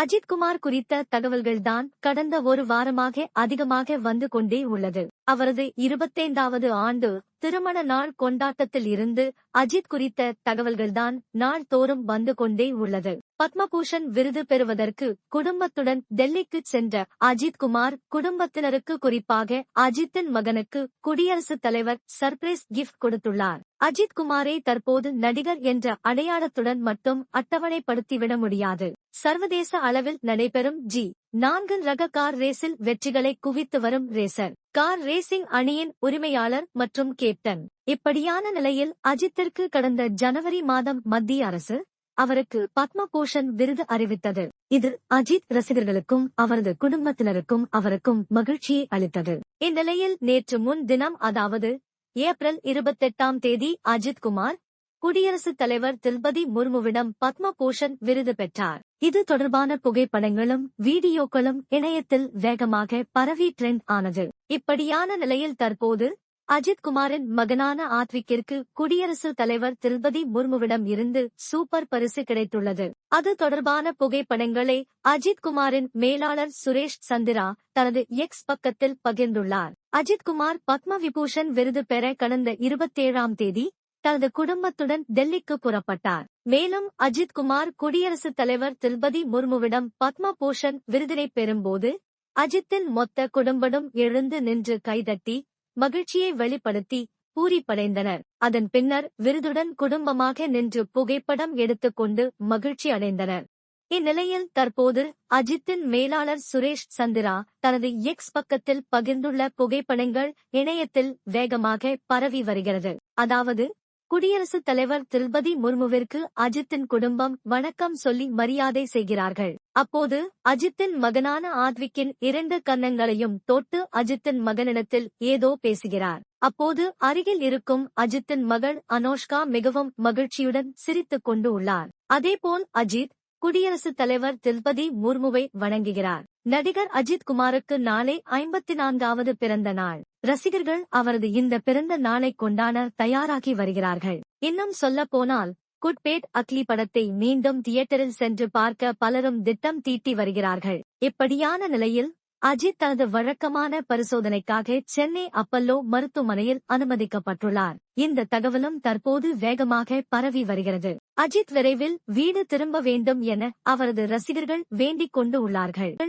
அஜித்குமார் குறித்த தகவல்கள்தான் கடந்த ஒரு வாரமாக அதிகமாக வந்து கொண்டே உள்ளது. அவரது 25வது ஆண்டு திருமண நாள் கொண்டாட்டத்தில் இருந்து அஜித் குறித்த தகவல்கள்தான் நாள்தோறும் வந்து கொண்டே உள்ளது. பத்மபூஷன் விருது பெறுவதற்கு குடும்பத்துடன் டெல்லிக்கு சென்ற அஜித்குமார் குடும்பத்தினருக்கு, குறிப்பாக அஜித்தின் மகனுக்கு குடியரசுத் தலைவர் சர்ப்ரைஸ் கிஃப்ட் கொடுத்துள்ளார். அஜித்குமாரை தற்போது நடிகர் என்ற அடையாளத்துடன் மட்டும் அட்டவணைப்படுத்திவிட முடியாது. சர்வதேச அளவில் நடைபெறும் G4 ரக கார் ரேஸில் வெற்றிகளை குவித்து வரும் ரேசர், கார் ரேசிங் அணியின் உரிமையாளர் மற்றும் கேப்டன். இப்படியான நிலையில் அஜித்திற்கு கடந்த ஜனவரி மாதம் மத்திய அரசு அவருக்கு பத்மபூஷன் விருது அறிவித்தது. இது அஜித் ரசிகர்களுக்கும் அவரது குடும்பத்தினருக்கும் அவருக்கும் மகிழ்ச்சியை அளித்தது. இந்நிலையில் நேற்று முன்தினம், அதாவது ஏப்ரல் 28ஆம் தேதி அஜித்குமார் குடியரசுத் தலைவர் திரௌபதி முர்முவிடம் பத்மபூஷன் விருது பெற்றார். இது தொடர்பான புகைப்படங்களும் வீடியோக்களும் இணையத்தில் வேகமாக பரவி ட்ரெண்ட் ஆனது. இப்படியான நிலையில் தற்போது அஜித்குமாரின் மகனான ஆத்விக்கிற்கு குடியரசுத் தலைவர் திரௌபதி முர்முவிடம் இருந்து சூப்பர் பரிசு கிடைத்துள்ளது. அது தொடர்பான புகைப்படங்களை அஜித்குமாரின் மேலாளர் சுரேஷ் சந்திரா தனது எக்ஸ் பக்கத்தில் பகிர்ந்துள்ளார். அஜித்குமார் பத்ம விபூஷன் விருது பெற கடந்த 27ஆம் தேதி தனது குடும்பத்துடன் டெல்லிக்கு புறப்பட்டார். மேலும் அஜித்குமார் குடியரசுத் தலைவர் திரௌபதி முர்முவிடம் பத்மபூஷன் விருதினை பெறும்போது அஜித்தின் மொத்த குடும்பமும் எழுந்து நின்று கைதட்டி மகிழ்ச்சியை வெளிப்படுத்தி பூரிப்படைந்தனர். அதன் பின்னர் விருதுடன் குடும்பமாக நின்று புகைப்படம் எடுத்துக்கொண்டு மகிழ்ச்சி அடைந்தனர். இந்நிலையில் தற்போது அஜித்தின் மேலாளர் சுரேஷ் சந்திரா தனது எக்ஸ் பக்கத்தில் பகிர்ந்துள்ள புகைப்படங்கள் இணையத்தில் வேகமாக பரவி வருகிறது. அதாவது, குடியரசுத் தலைவர் திரௌபதி முர்முவிற்கு அஜித்தின் குடும்பம் வணக்கம் சொல்லி மரியாதை செய்கிறார்கள். அப்போது அஜித்தின் மகனான ஆத்விக்கின் 2 கன்னங்களையும் தொட்டு அஜித்தின் மகனிடத்தில் ஏதோ பேசுகிறார். அப்போது அருகில் இருக்கும் அஜித்தின் மகள் அனோஷ்கா மிகவும் மகிழ்ச்சியுடன் சிரித்துக் கொண்டு உள்ளார். அதேபோல் அஜித் குடியரசுத் தலைவர் திரௌபதி முர்முவை வணங்குகிறார். நடிகர் அஜித்குமாருக்கு நாளை 54வது பிறந்த நாள். ரசிகர்கள் அவரது இந்த பிறந்த நாளை கொண்டாட தயாராகி வருகிறார்கள். இன்னும் சொல்ல போனால், குட்பேட் அக்லி படத்தை மீண்டும் தியேட்டரில் சென்று பார்க்க பலரும் திட்டம் தீட்டி வருகிறார்கள். இப்படியான நிலையில் அஜித் தனது வழக்கமான பரிசோதனைக்காக சென்னை அப்பல்லோ மருத்துவமனையில் அனுமதிக்கப்பட்டுள்ளார். இந்த தகவலும் தற்போது வேகமாக பரவி வருகிறது. அஜித் விரைவில் வீடு திரும்ப வேண்டும் என அவரது ரசிகர்கள் வேண்டிக் கொண்டு உள்ளார்கள்.